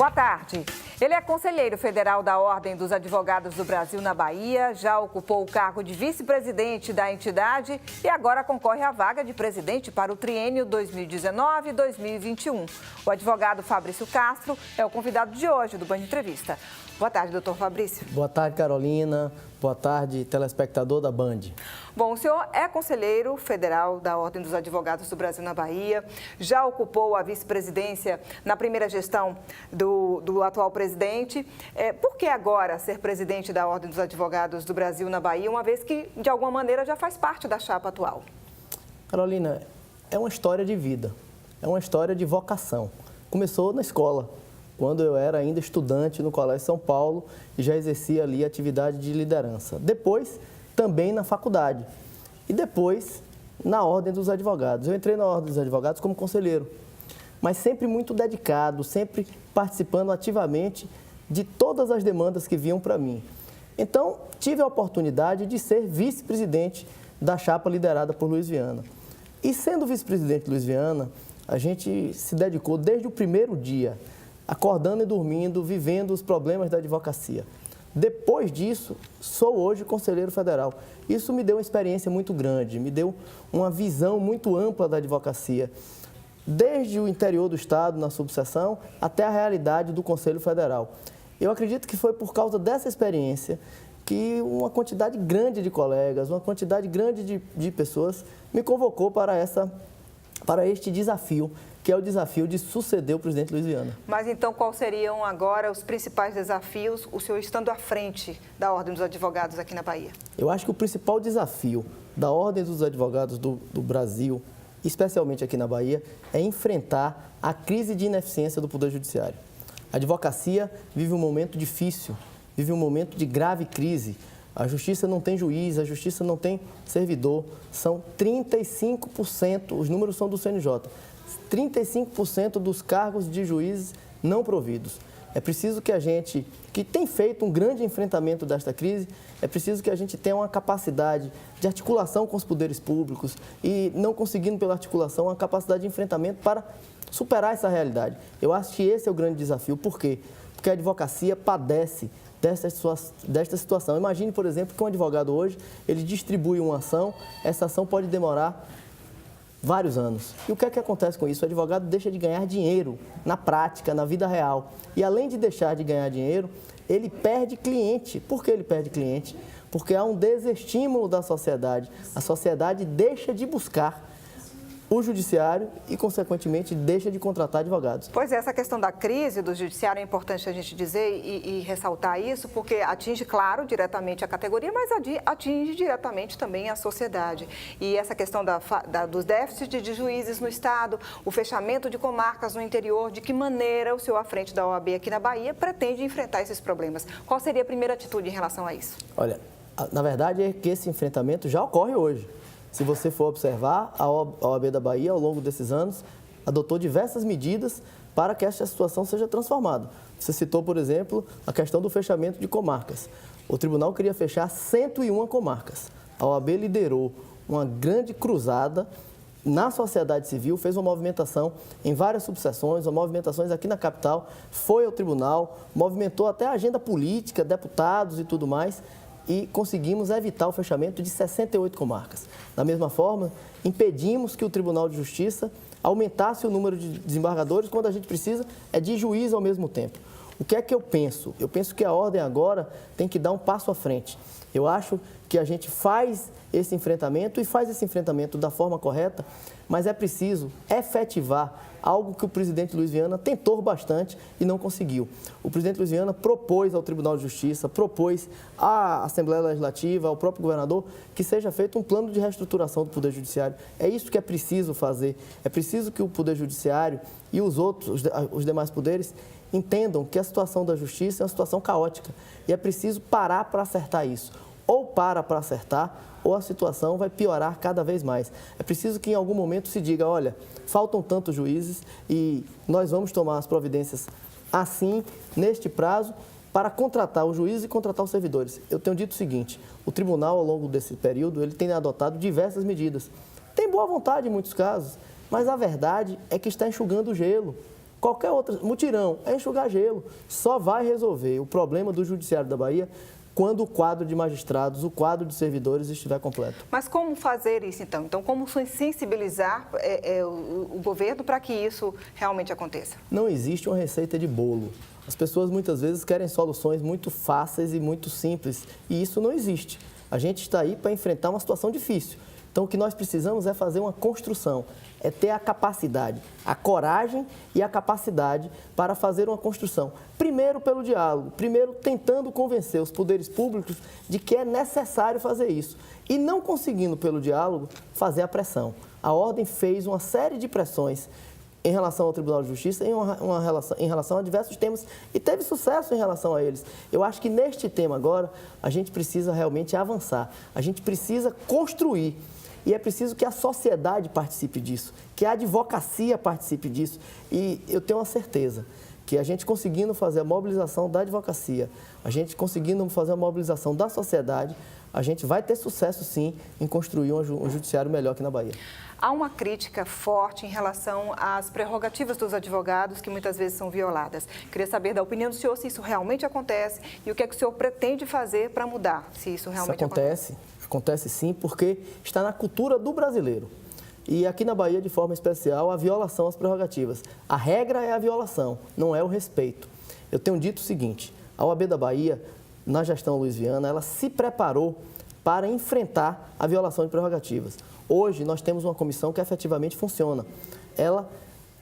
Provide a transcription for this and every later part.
Boa tarde. Ele é conselheiro federal da Ordem dos Advogados do Brasil na Bahia, já ocupou o cargo de vice-presidente da entidade e agora concorre à vaga de presidente para o triênio 2019-2021. O advogado Fabrício Castro é o convidado de hoje do Band Entrevista. Boa tarde, doutor Fabrício. Boa tarde, Carolina. Boa tarde, telespectador da Band. Bom, o senhor é conselheiro federal da Ordem dos Advogados do Brasil na Bahia, já ocupou a vice-presidência na primeira gestão do atual presidente. Por que agora ser presidente da Ordem dos Advogados do Brasil na Bahia, uma vez que, de alguma maneira, já faz parte da chapa atual? Carolina, é uma história de vida, é uma história de vocação. Começou na escola, quando eu era ainda estudante no Colégio São Paulo e já exercia ali atividade de liderança. Depois, também na faculdade. E depois, na Ordem dos Advogados. Eu entrei na Ordem dos Advogados como conselheiro, mas sempre muito dedicado, sempre participando ativamente de todas as demandas que vinham para mim. Então, tive a oportunidade de ser vice-presidente da chapa liderada por Luiz Viana. E sendo vice-presidente Luiz Viana, a gente se dedicou desde o primeiro dia, acordando e dormindo, vivendo os problemas da advocacia. Depois disso, sou hoje conselheiro federal. Isso me deu uma experiência muito grande, me deu uma visão muito ampla da advocacia, desde o interior do Estado, na subseção, até a realidade do Conselho Federal. Eu acredito que foi por causa dessa experiência que uma quantidade grande de colegas, uma quantidade grande de pessoas me convocou para este desafio, que é o desafio de suceder o presidente Luiz Viana. Mas então, quais seriam agora os principais desafios, o senhor estando à frente da Ordem dos Advogados aqui na Bahia? Eu acho que o principal desafio da Ordem dos Advogados do Brasil, especialmente aqui na Bahia, é enfrentar a crise de ineficiência do Poder Judiciário. A advocacia vive um momento difícil, vive um momento de grave crise. A justiça não tem juiz, a justiça não tem servidor. São 35%, os números são do CNJ, 35% dos cargos de juízes não providos. É preciso que a gente, que tem feito um grande enfrentamento desta crise, é preciso que a gente tenha uma capacidade de articulação com os poderes públicos e, não conseguindo pela articulação, uma capacidade de enfrentamento para superar essa realidade. Eu acho que esse é o grande desafio. Por quê? Porque a advocacia padece desta situação. Imagine, por exemplo, que um advogado hoje, ele distribui uma ação, essa ação pode demorar vários anos. E o que é que acontece com isso? O advogado deixa de ganhar dinheiro na prática, na vida real. E além de deixar de ganhar dinheiro, ele perde cliente. Por que ele perde cliente? Porque há um desestímulo da sociedade. A sociedade deixa de buscar o judiciário e, consequentemente, deixa de contratar advogados. Pois é, essa questão da crise do judiciário é importante a gente dizer e ressaltar isso, porque atinge, claro, diretamente a categoria, mas atinge diretamente também a sociedade. E essa questão dos déficits de juízes no Estado, o fechamento de comarcas no interior, de que maneira o senhor, à frente da OAB aqui na Bahia, pretende enfrentar esses problemas? Qual seria a primeira atitude em relação a isso? Olha, na verdade é que esse enfrentamento já ocorre hoje. Se você for observar, a OAB da Bahia, ao longo desses anos, adotou diversas medidas para que esta situação seja transformada. Você citou, por exemplo, a questão do fechamento de comarcas. O tribunal queria fechar 101 comarcas. A OAB liderou uma grande cruzada na sociedade civil, fez uma movimentação em várias subseções, movimentações aqui na capital, foi ao tribunal, movimentou até a agenda política, deputados e tudo mais, e conseguimos evitar o fechamento de 68 comarcas. Da mesma forma, impedimos que o Tribunal de Justiça aumentasse o número de desembargadores quando a gente precisa de juiz ao mesmo tempo. O que é que eu penso? Eu penso que a Ordem agora tem que dar um passo à frente. Eu acho que a gente faz esse enfrentamento e faz esse enfrentamento da forma correta, mas é preciso efetivar algo que o presidente Luiz Viana tentou bastante e não conseguiu. O presidente Luiz Viana propôs ao Tribunal de Justiça, propôs à Assembleia Legislativa, ao próprio governador, que seja feito um plano de reestruturação do Poder Judiciário. É isso que é preciso fazer. É preciso que o Poder Judiciário e os demais poderes entendam que a situação da Justiça é uma situação caótica e é preciso parar para acertar isso. Ou para acertar, ou a situação vai piorar cada vez mais. É preciso que em algum momento se diga, olha, faltam tantos juízes e nós vamos tomar as providências assim, neste prazo, para contratar os juízes e contratar os servidores. Eu tenho dito o seguinte, o tribunal, ao longo desse período, ele tem adotado diversas medidas. Tem boa vontade em muitos casos, mas a verdade é que está enxugando o gelo. qualquer outro, mutirão, é enxugar gelo. Só vai resolver o problema do Judiciário da Bahia quando o quadro de magistrados, o quadro de servidores estiver completo. Mas como fazer isso, então? Então, como sensibilizar o governo para que isso realmente aconteça? Não existe uma receita de bolo. As pessoas muitas vezes querem soluções muito fáceis e muito simples, e isso não existe. A gente está aí para enfrentar uma situação difícil. Então, o que nós precisamos é fazer uma construção, é ter a capacidade, a coragem e a capacidade para fazer uma construção. Primeiro pelo diálogo, primeiro tentando convencer os poderes públicos de que é necessário fazer isso. E não conseguindo pelo diálogo, fazer a pressão. A Ordem fez uma série de pressões em relação ao Tribunal de Justiça, em relação a diversos temas, e teve sucesso em relação a eles. Eu acho que neste tema agora, a gente precisa realmente avançar, a gente precisa construir, e é preciso que a sociedade participe disso, que a advocacia participe disso, e eu tenho uma certeza que a gente conseguindo fazer a mobilização da advocacia, a gente conseguindo fazer a mobilização da sociedade, a gente vai ter sucesso, sim, em construir um judiciário melhor aqui na Bahia. Há uma crítica forte em relação às prerrogativas dos advogados, que muitas vezes são violadas. Queria saber da opinião do senhor se isso realmente acontece e o que é que o senhor pretende fazer para mudar, se isso realmente acontece. Acontece sim, porque está na cultura do brasileiro. E aqui na Bahia, de forma especial, a violação às prerrogativas. A regra é a violação, não é o respeito. Eu tenho dito o seguinte, a OAB da Bahia, na gestão Luiz Viana, ela se preparou para enfrentar a violação de prerrogativas. Hoje, nós temos uma comissão que efetivamente funciona. Ela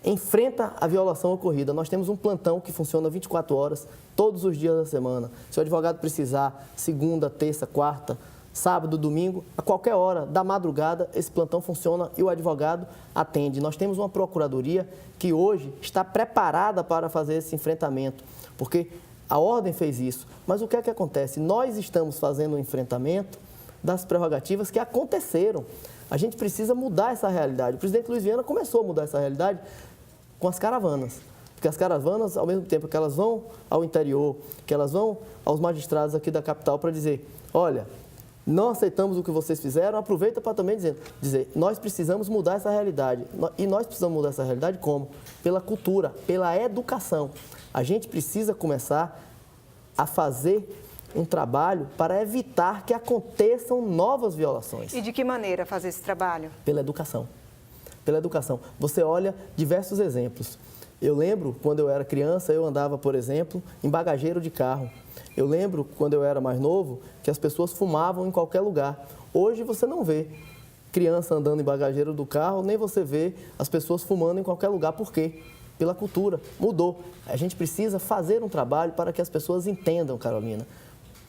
enfrenta a violação ocorrida. Nós temos um plantão que funciona 24 horas, todos os dias da semana. Se o advogado precisar, segunda, terça, quarta, sábado, domingo, a qualquer hora da madrugada, esse plantão funciona e o advogado atende. Nós temos uma procuradoria que hoje está preparada para fazer esse enfrentamento, porque a Ordem fez isso. Mas o que é que acontece? Nós estamos fazendo um enfrentamento das prerrogativas que aconteceram. A gente precisa mudar essa realidade. O presidente Luiz Viana começou a mudar essa realidade com as caravanas. Porque as caravanas, ao mesmo tempo que elas vão ao interior, que elas vão aos magistrados aqui da capital para dizer, olha, não aceitamos o que vocês fizeram, aproveita para também dizer, nós precisamos mudar essa realidade. E nós precisamos mudar essa realidade como? Pela cultura, pela educação. A gente precisa começar a fazer um trabalho para evitar que aconteçam novas violações. E de que maneira fazer esse trabalho? Pela educação. Pela educação. Você olha diversos exemplos. Eu lembro, quando eu era criança, eu andava, por exemplo, em bagageiro de carro. Eu lembro, quando eu era mais novo, que as pessoas fumavam em qualquer lugar. Hoje você não vê criança andando em bagageiro do carro, nem você vê as pessoas fumando em qualquer lugar. Por quê? Pela cultura. Mudou. A gente precisa fazer um trabalho para que as pessoas entendam, Carolina,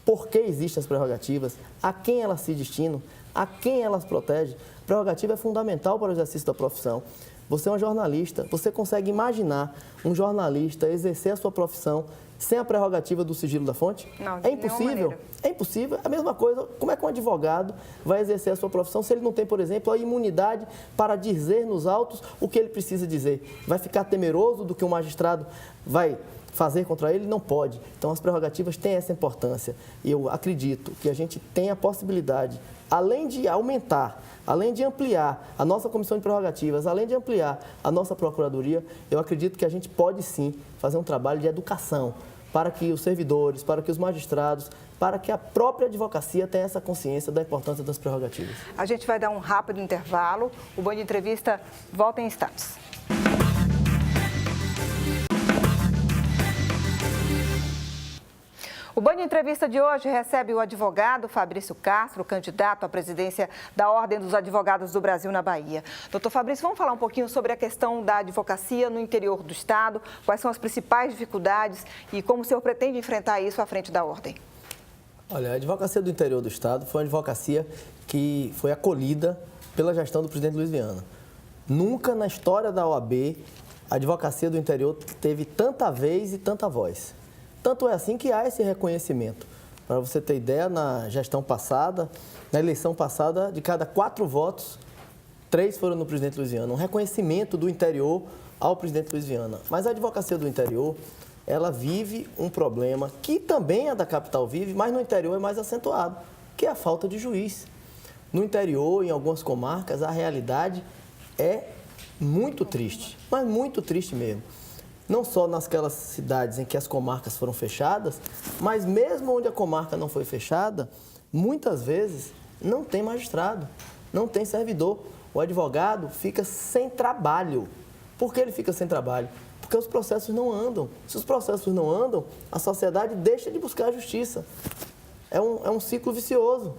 por que existem as prerrogativas, a quem elas se destinam, a quem elas protegem. Prerrogativa é fundamental para o exercício da profissão. Você é um jornalista, você consegue imaginar um jornalista exercer a sua profissão sem a prerrogativa do sigilo da fonte? Não, é impossível. É impossível. A mesma coisa, como é que um advogado vai exercer a sua profissão se ele não tem, por exemplo, a imunidade para dizer nos autos o que ele precisa dizer? Vai ficar temeroso do que um magistrado vai fazer contra ele? Não pode. Então, as prerrogativas têm essa importância. E eu acredito que a gente tem a possibilidade, além de aumentar, além de ampliar a nossa comissão de prerrogativas, além de ampliar a nossa procuradoria, eu acredito que a gente pode sim fazer um trabalho de educação para que os servidores, para que os magistrados, para que a própria advocacia tenha essa consciência da importância das prerrogativas. A gente vai dar um rápido intervalo. O Band de Entrevista volta em instantes. O Band Entrevista de hoje recebe o advogado Fabrício Castro, candidato à presidência da Ordem dos Advogados do Brasil na Bahia. Doutor Fabrício, vamos falar um pouquinho sobre a questão da advocacia no interior do Estado, quais são as principais dificuldades e como o senhor pretende enfrentar isso à frente da Ordem? Olha, a advocacia do interior do Estado foi uma advocacia que foi acolhida pela gestão do presidente Luiz Viana. Nunca na história da OAB a advocacia do interior teve tanta vez e tanta voz. Tanto é assim que há esse reconhecimento. Para você ter ideia, na gestão passada, na eleição passada, de cada 4 votos, 3 foram no presidente Luiz Viana. Um reconhecimento do interior ao presidente Luiz Viana. Mas a advocacia do interior, ela vive um problema que também a da capital vive, mas no interior é mais acentuado, que é a falta de juiz. No interior, em algumas comarcas, a realidade é muito triste, mas muito triste mesmo. não só nasquelas cidades em que as comarcas foram fechadas, mas mesmo onde a comarca não foi fechada, muitas vezes não tem magistrado, não tem servidor. O advogado fica sem trabalho. Por que ele fica sem trabalho? Porque os processos não andam. Se os processos não andam, a sociedade deixa de buscar a justiça. É um ciclo vicioso.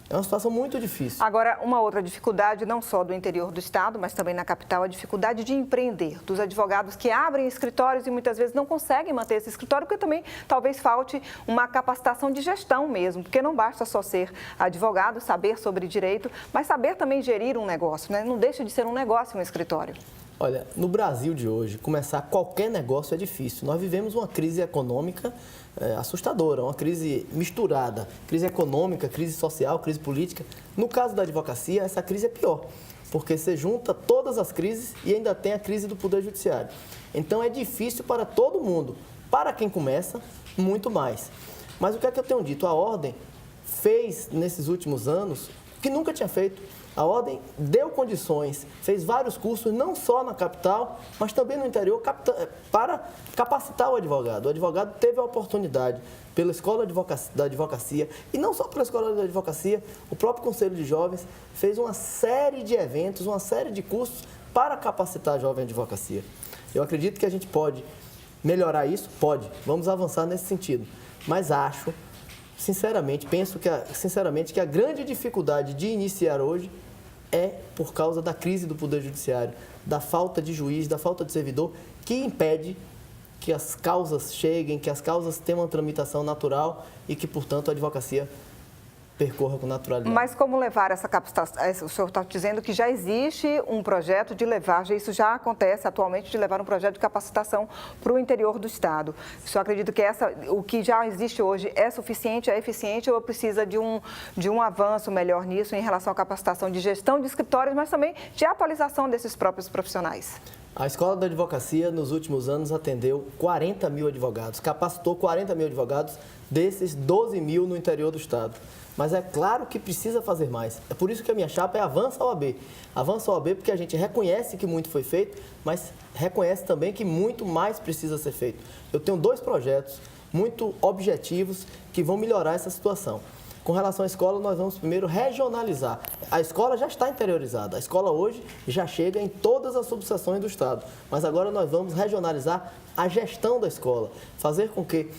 É uma situação muito difícil. Agora, uma outra dificuldade, não só do interior do estado, mas também na capital, a dificuldade de empreender. Dos advogados que abrem escritórios e muitas vezes não conseguem manter esse escritório, porque também talvez falte uma capacitação de gestão mesmo, porque não basta só ser advogado, saber sobre direito, mas saber também gerir um negócio, né? Não deixa de ser um negócio um escritório. Olha, no Brasil de hoje, começar qualquer negócio é difícil. Nós vivemos uma crise econômica assustadora, uma crise misturada. Crise econômica, crise social, crise política. No caso da advocacia, essa crise é pior, porque você junta todas as crises e ainda tem a crise do Poder Judiciário. Então é difícil para todo mundo. Para quem começa, muito mais. Mas o que é que eu tenho dito? A Ordem fez, nesses últimos anos, o que nunca tinha feito. A Ordem deu condições, fez vários cursos, não só na capital, mas também no interior, para capacitar o advogado. O advogado teve a oportunidade, pela Escola da Advocacia, e não só pela Escola da Advocacia, o próprio Conselho de Jovens fez uma série de eventos, uma série de cursos para capacitar a jovem advocacia. Eu acredito que a gente pode melhorar isso? Pode. Vamos avançar nesse sentido. Mas acho, sinceramente, que a grande dificuldade de iniciar hoje é por causa da crise do Poder Judiciário, da falta de juiz, da falta de servidor, que impede que as causas cheguem, que as causas tenham uma tramitação natural e que, portanto, a advocacia percorra com naturalidade. Mas como levar essa capacitação? O senhor está dizendo que já existe um projeto de levar, isso já acontece atualmente, de levar um projeto de capacitação para o interior do estado. O senhor acredita que o que já existe hoje é suficiente, é eficiente ou precisa de um avanço melhor nisso em relação à capacitação de gestão de escritórios, mas também de atualização desses próprios profissionais? A Escola da Advocacia, nos últimos anos, atendeu 40 mil advogados, capacitou 40 mil advogados, desses 12 mil no interior do estado. Mas é claro que precisa fazer mais. É por isso que a minha chapa é Avança OAB. Avança OAB porque a gente reconhece que muito foi feito, mas reconhece também que muito mais precisa ser feito. Eu tenho 2 projetos muito objetivos que vão melhorar essa situação. Com relação à escola, nós vamos primeiro regionalizar. A escola já está interiorizada. A escola hoje já chega em todas as subseções do estado. Mas agora nós vamos regionalizar a gestão da escola. Fazer com que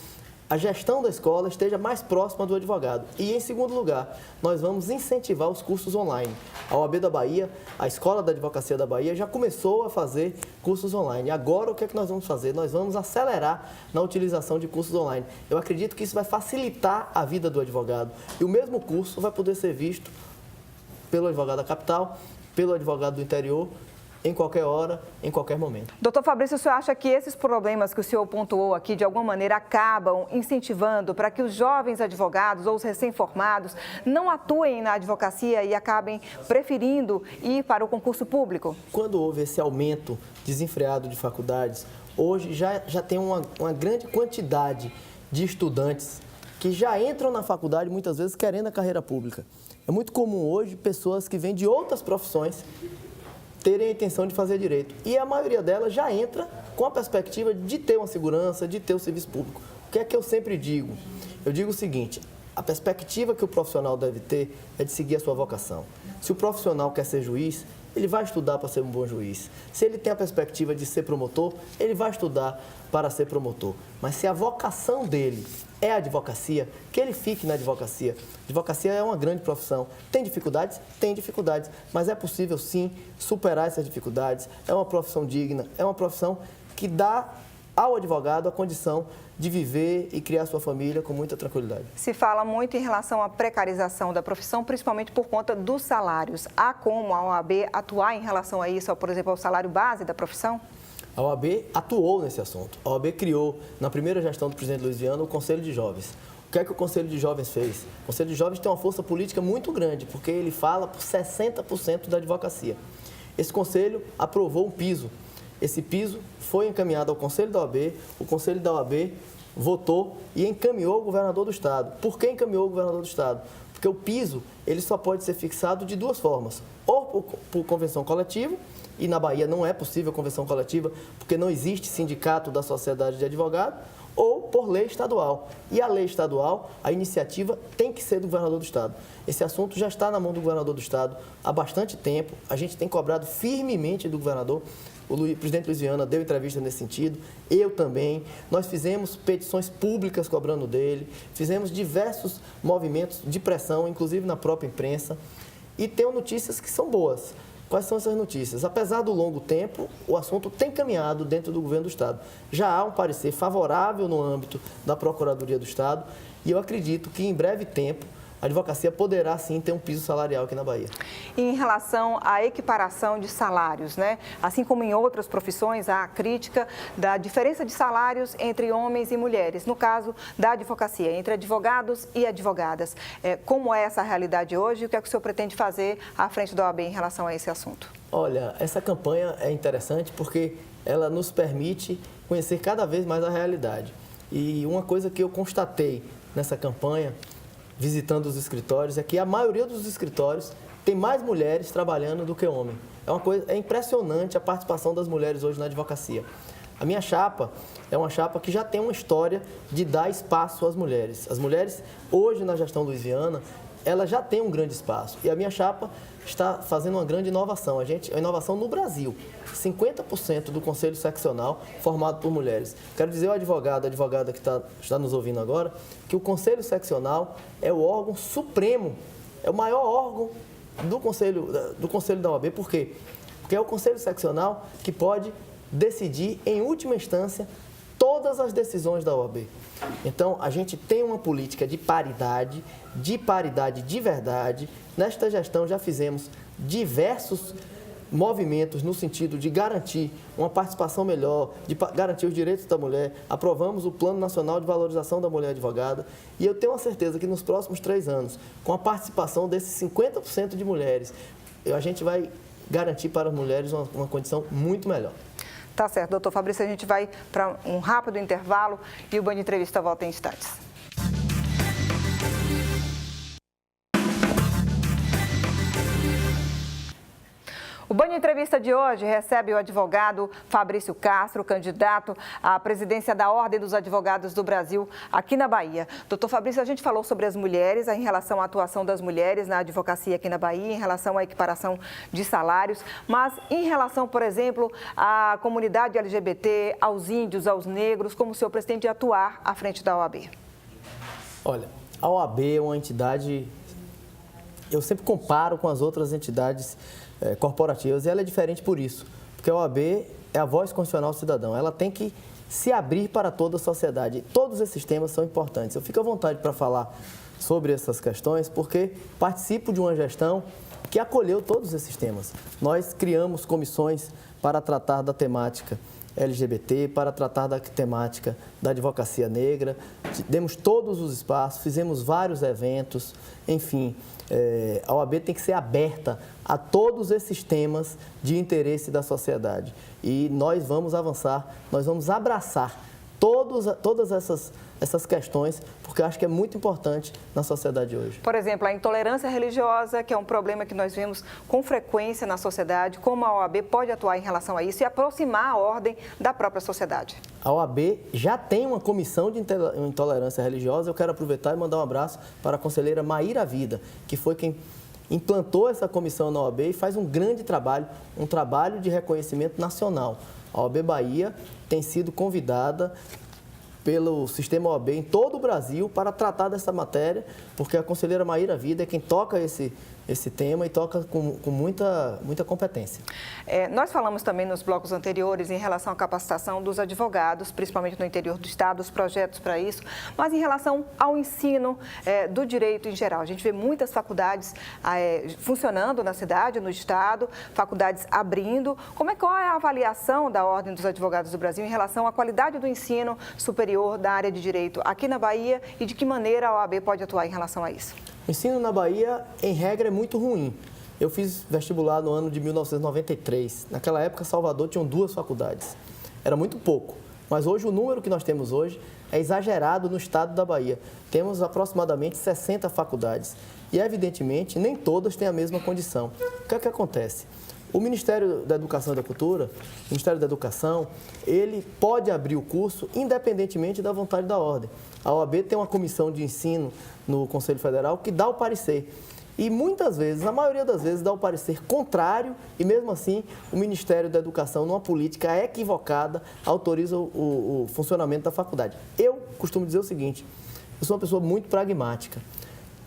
a gestão da escola esteja mais próxima do advogado. E, em segundo lugar, nós vamos incentivar os cursos online. A OAB da Bahia, a Escola da Advocacia da Bahia, já começou a fazer cursos online. Agora, o que é que nós vamos fazer? Nós vamos acelerar na utilização de cursos online. Eu acredito que isso vai facilitar a vida do advogado. E o mesmo curso vai poder ser visto pelo advogado da capital, pelo advogado do interior, em qualquer hora, em qualquer momento. Doutor Fabrício, o senhor acha que esses problemas que o senhor pontuou aqui, de alguma maneira, acabam incentivando para que os jovens advogados ou os recém-formados não atuem na advocacia e acabem preferindo ir para o concurso público? Quando houve esse aumento desenfreado de faculdades, hoje já tem uma grande quantidade de estudantes que já entram na faculdade, muitas vezes, querendo a carreira pública. É muito comum hoje pessoas que vêm de outras profissões terem a intenção de fazer direito. E a maioria delas já entra com a perspectiva de ter uma segurança, de ter o serviço público. O que é que eu sempre digo? Eu digo o seguinte, a perspectiva que o profissional deve ter é de seguir a sua vocação. Se o profissional quer ser juiz, ele vai estudar para ser um bom juiz. Se ele tem a perspectiva de ser promotor, ele vai estudar para ser promotor. Mas se a vocação dele é a advocacia, que ele fique na advocacia. Advocacia é uma grande profissão. Tem dificuldades? Tem dificuldades. Mas é possível, sim, superar essas dificuldades. É uma profissão digna, é uma profissão que dá ao advogado a condição de viver e criar sua família com muita tranquilidade. Se fala muito em relação à precarização da profissão, principalmente por conta dos salários. Há como a OAB atuar em relação a isso, por exemplo, ao salário base da profissão? A OAB atuou nesse assunto. A OAB criou, na primeira gestão do presidente Luiz Viana, o Conselho de Jovens. O que é que o Conselho de Jovens fez? O Conselho de Jovens tem uma força política muito grande, porque ele fala por 60% da advocacia. Esse conselho aprovou um piso. Esse piso foi encaminhado ao Conselho da OAB, o Conselho da OAB votou e encaminhou ao governador do estado. Por que encaminhou ao governador do estado? Porque o piso ele só pode ser fixado de 2 formas. ou por convenção coletiva, e na Bahia não é possível convenção coletiva, porque não existe sindicato da Sociedade de Advogados, ou por lei estadual. E a lei estadual, a iniciativa tem que ser do governador do Estado. Esse assunto já está na mão do governador do Estado há bastante tempo. A gente tem cobrado firmemente do governador. O presidente Luiz Viana deu entrevista nesse sentido, eu também. Nós fizemos petições públicas cobrando dele, fizemos diversos movimentos de pressão, inclusive na própria imprensa. E tenho notícias que são boas. Quais são essas notícias? Apesar do longo tempo, o assunto tem caminhado dentro do governo do Estado. Já há um parecer favorável no âmbito da Procuradoria do Estado e eu acredito que em breve tempo a advocacia poderá sim ter um piso salarial aqui na Bahia. E em relação à equiparação de salários, né? Assim como em outras profissões, há a crítica da diferença de salários entre homens e mulheres. No caso da advocacia, entre advogados e advogadas. Como é essa realidade hoje e o que é que o senhor pretende fazer à frente da OAB em relação a esse assunto? Olha, essa campanha é interessante porque ela nos permite conhecer cada vez mais a realidade. E uma coisa que eu constatei nessa campanha, visitando os escritórios, é que a maioria dos escritórios tem mais mulheres trabalhando do que homens. É impressionante a participação das mulheres hoje na advocacia. A minha chapa é uma chapa que já tem uma história de dar espaço às mulheres. As mulheres, hoje na gestão Luiz Viana, ela já tem um grande espaço. E a minha chapa está fazendo uma grande inovação. A inovação no Brasil. 50% do Conselho Seccional formado por mulheres. Quero dizer ao advogado, a advogada que está nos ouvindo agora, que o Conselho Seccional é o órgão supremo, é o maior órgão do Conselho da OAB. Por quê? Porque é o Conselho Seccional que pode decidir, em última instância, todas as decisões da OAB. Então, a gente tem uma política de paridade de verdade. Nesta gestão já fizemos diversos movimentos no sentido de garantir uma participação melhor, de garantir os direitos da mulher. Aprovamos o Plano Nacional de Valorização da Mulher Advogada e eu tenho a certeza que nos próximos 3 anos, com a participação desses 50% de mulheres, a gente vai garantir para as mulheres uma condição muito melhor. Tá certo, doutor Fabrício, a gente vai para um rápido intervalo e o Band Entrevista volta em instantes. O Band Entrevista de hoje recebe o advogado Fabrício Castro, candidato à presidência da Ordem dos Advogados do Brasil, aqui na Bahia. Doutor Fabrício, a gente falou sobre as mulheres, em relação à atuação das mulheres na advocacia aqui na Bahia, em relação à equiparação de salários, mas em relação, por exemplo, à comunidade LGBT, aos índios, aos negros, como o senhor pretende atuar à frente da OAB? Olha, a OAB é uma entidade, eu sempre comparo com as outras entidades corporativas e ela é diferente por isso, porque a OAB é a voz constitucional do cidadão, ela tem que se abrir para toda a sociedade. Todos esses temas são importantes. Eu fico à vontade para falar sobre essas questões porque participo de uma gestão que acolheu todos esses temas. Nós criamos comissões para tratar da temática LGBT, para tratar da temática da advocacia negra, demos todos os espaços, fizemos vários eventos, enfim, a OAB tem que ser aberta a todos esses temas de interesse da sociedade. E nós vamos avançar, nós vamos abraçar todas essas questões, porque eu acho que é muito importante na sociedade hoje. Por exemplo, a intolerância religiosa, que é um problema que nós vemos com frequência na sociedade, como a OAB pode atuar em relação a isso e aproximar a ordem da própria sociedade? A OAB já tem uma comissão de intolerância religiosa. Eu quero aproveitar e mandar um abraço para a conselheira Maíra Vida, que foi quem implantou essa comissão na OAB e faz um grande trabalho, um trabalho de reconhecimento nacional. A OAB Bahia tem sido convidada pelo sistema OAB em todo o Brasil para tratar dessa matéria, porque a conselheira Maíra Vida é quem toca esse tema e toca com muita competência. Nós falamos também nos blocos anteriores em relação à capacitação dos advogados, principalmente no interior do Estado, os projetos para isso, mas em relação ao ensino do direito em geral. A gente vê muitas faculdades funcionando na cidade, no Estado, faculdades abrindo. Qual é a avaliação da Ordem dos Advogados do Brasil em relação à qualidade do ensino superior da área de direito aqui na Bahia e de que maneira a OAB pode atuar em relação a isso? O ensino na Bahia, em regra, é muito ruim. Eu fiz vestibular no ano de 1993. Naquela época, Salvador tinha 2 faculdades. Era muito pouco. Mas hoje, o número que nós temos hoje, é exagerado no estado da Bahia. Temos aproximadamente 60 faculdades e, evidentemente, nem todas têm a mesma condição. O que é que acontece? O Ministério da Educação e da Cultura, o Ministério da Educação, ele pode abrir o curso independentemente da vontade da ordem. A OAB tem uma comissão de ensino no Conselho Federal que dá o parecer. E muitas vezes, na maioria das vezes, dá o parecer contrário e, mesmo assim, o Ministério da Educação, numa política equivocada, autoriza o funcionamento da faculdade. Eu costumo dizer o seguinte, eu sou uma pessoa muito pragmática.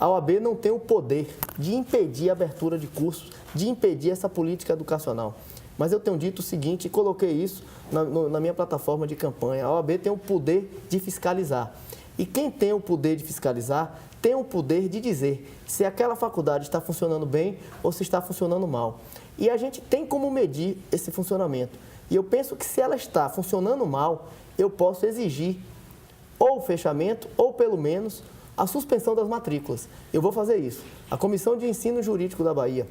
A OAB não tem o poder de impedir a abertura de cursos, de impedir essa política educacional. Mas eu tenho dito o seguinte, e coloquei isso na minha plataforma de campanha, a OAB tem o poder de fiscalizar. E quem tem o poder de fiscalizar tem o poder de dizer se aquela faculdade está funcionando bem ou se está funcionando mal. E a gente tem como medir esse funcionamento. E eu penso que se ela está funcionando mal, eu posso exigir ou o fechamento ou, pelo menos, a suspensão das matrículas. Eu vou fazer isso. A Comissão de Ensino Jurídico da Bahia,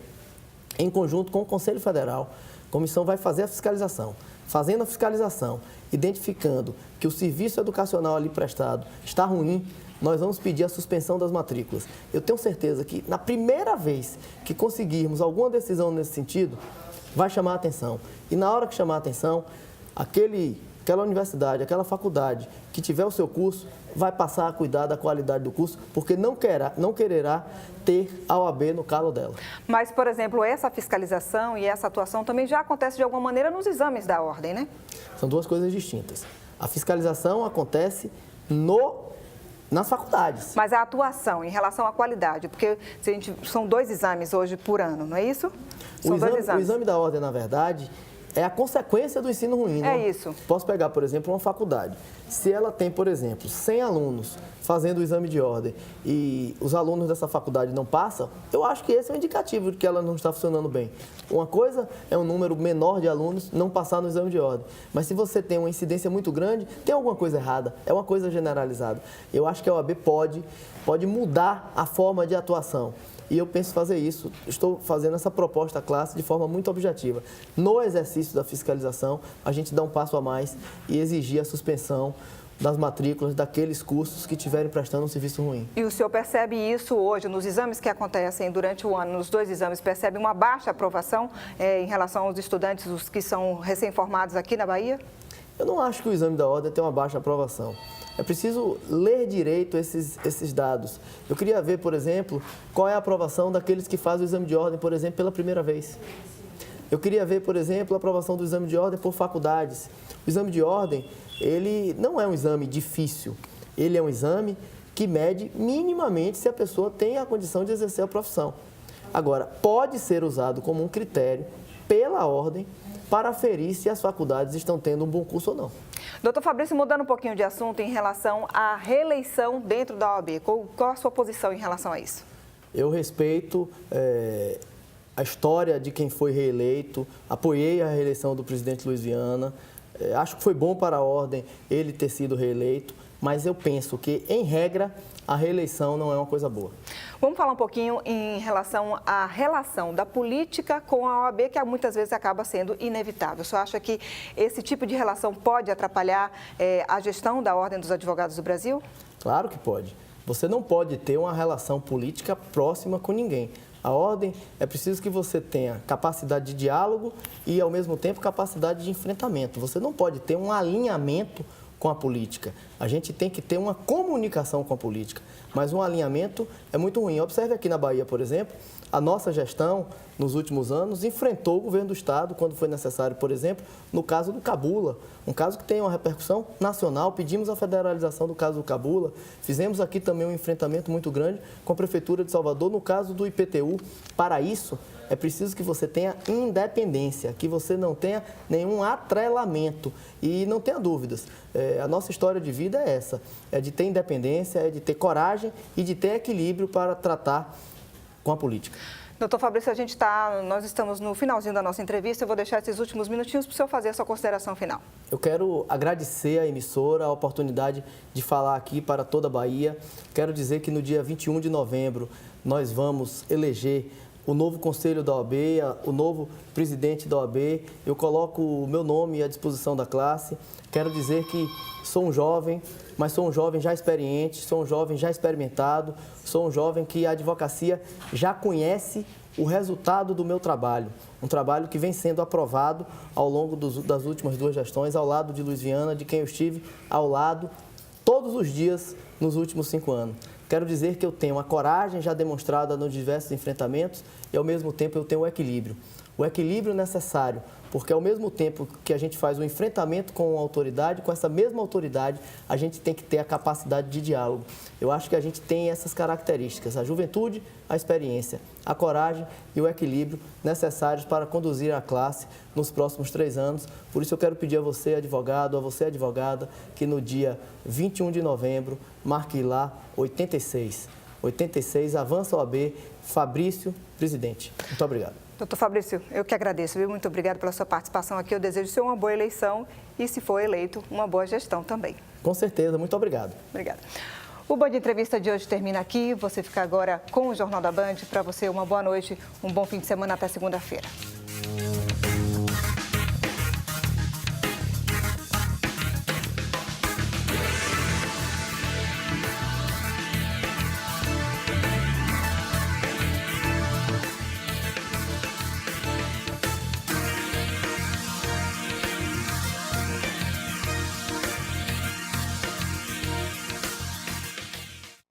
em conjunto com o Conselho Federal, a comissão vai fazer a fiscalização. Fazendo a fiscalização, identificando que o serviço educacional ali prestado está ruim, nós vamos pedir a suspensão das matrículas. Eu tenho certeza que, na primeira vez que conseguirmos alguma decisão nesse sentido, vai chamar a atenção. E na hora que chamar a atenção, aquela universidade, aquela faculdade que tiver o seu curso, vai passar a cuidar da qualidade do curso, porque não quererá ter a OAB no calo dela. Mas, por exemplo, essa fiscalização e essa atuação também já acontece de alguma maneira nos exames da ordem, né? São duas coisas distintas. A fiscalização acontece nas faculdades. Mas a atuação em relação à qualidade, porque são 2 exames hoje por ano, não é isso? São 2 exames. O exame da ordem, na verdade, é a consequência do ensino ruim. É isso. Posso pegar, por exemplo, uma faculdade. Se ela tem, por exemplo, 100 alunos fazendo o exame de ordem e os alunos dessa faculdade não passam, eu acho que esse é um indicativo de que ela não está funcionando bem. Uma coisa é um número menor de alunos não passar no exame de ordem. Mas se você tem uma incidência muito grande, tem alguma coisa errada, é uma coisa generalizada. Eu acho que a OAB pode mudar a forma de atuação. E eu penso fazer isso. Estou fazendo essa proposta à classe de forma muito objetiva. No exercício da fiscalização, a gente dá um passo a mais e exigir a suspensão das matrículas daqueles cursos que estiverem prestando um serviço ruim. E o senhor percebe isso hoje, nos exames que acontecem durante o ano, nos 2 exames, percebe uma baixa aprovação em relação aos estudantes, os que são recém-formados aqui na Bahia? Eu não acho que o exame da ordem tem uma baixa aprovação. É preciso ler direito esses dados. Eu queria ver, por exemplo, qual é a aprovação daqueles que fazem o exame de ordem, por exemplo, pela primeira vez. Eu queria ver, por exemplo, a aprovação do exame de ordem por faculdades. O exame de ordem, ele não é um exame difícil. Ele é um exame que mede minimamente se a pessoa tem a condição de exercer a profissão. Agora, pode ser usado como um critério pela ordem para aferir se as faculdades estão tendo um bom curso ou não. Doutor Fabrício, mudando um pouquinho de assunto em relação à reeleição dentro da OAB, qual a sua posição em relação a isso? Eu respeito a história de quem foi reeleito, apoiei a reeleição do presidente Luiz Viana, acho que foi bom para a ordem ele ter sido reeleito, mas eu penso que, em regra, a reeleição não é uma coisa boa. Vamos falar um pouquinho em relação à relação da política com a OAB, que muitas vezes acaba sendo inevitável. O senhor acha que esse tipo de relação pode atrapalhar a gestão da Ordem dos Advogados do Brasil? Claro que pode. Você não pode ter uma relação política próxima com ninguém. A ordem é preciso que você tenha capacidade de diálogo e, ao mesmo tempo, capacidade de enfrentamento. Você não pode ter um alinhamento com a política. A gente tem que ter uma comunicação com a política, mas um alinhamento é muito ruim. Observe aqui na Bahia, por exemplo, a nossa gestão, nos últimos anos, enfrentou o governo do Estado quando foi necessário, por exemplo, no caso do Cabula, um caso que tem uma repercussão nacional. Pedimos a federalização do caso do Cabula, fizemos aqui também um enfrentamento muito grande com a Prefeitura de Salvador no caso do IPTU. Para isso, é preciso que você tenha independência, que você não tenha nenhum atrelamento e não tenha dúvidas. A nossa história de vida é essa, é de ter independência, é de ter coragem e de ter equilíbrio para tratar com a política. Doutor Fabrício, nós estamos no finalzinho da nossa entrevista, eu vou deixar esses últimos minutinhos para o senhor fazer a sua consideração final. Eu quero agradecer à emissora a oportunidade de falar aqui para toda a Bahia. Quero dizer que no dia 21 de novembro nós vamos eleger o novo conselho da OAB, o novo presidente da OAB. Eu coloco o meu nome à disposição da classe. Quero dizer que sou um jovem, mas sou um jovem já experiente, sou um jovem já experimentado, sou um jovem que a advocacia já conhece o resultado do meu trabalho. Um trabalho que vem sendo aprovado ao longo das últimas 2 gestões, ao lado de Luiz Viana, de quem eu estive ao lado todos os dias nos últimos 5 anos. Quero dizer que eu tenho a coragem já demonstrada nos diversos enfrentamentos e, ao mesmo tempo, eu tenho o equilíbrio. O equilíbrio necessário, porque ao mesmo tempo que a gente faz o enfrentamento com a autoridade, com essa mesma autoridade, a gente tem que ter a capacidade de diálogo. Eu acho que a gente tem essas características, a juventude, a experiência, a coragem e o equilíbrio necessários para conduzir a classe nos próximos 3 anos. Por isso eu quero pedir a você, advogado, a você, advogada, que no dia 21 de novembro marque lá 86. 86, avança OAB, Fabrício, presidente. Muito obrigado. Doutor Fabrício, eu que agradeço, viu? Muito obrigado pela sua participação aqui. Eu desejo ser uma boa eleição e, se for eleito, uma boa gestão também. Com certeza, muito obrigado. Obrigada. O Band Entrevista de hoje termina aqui. Você fica agora com o Jornal da Band. Para você, uma boa noite, um bom fim de semana até segunda-feira.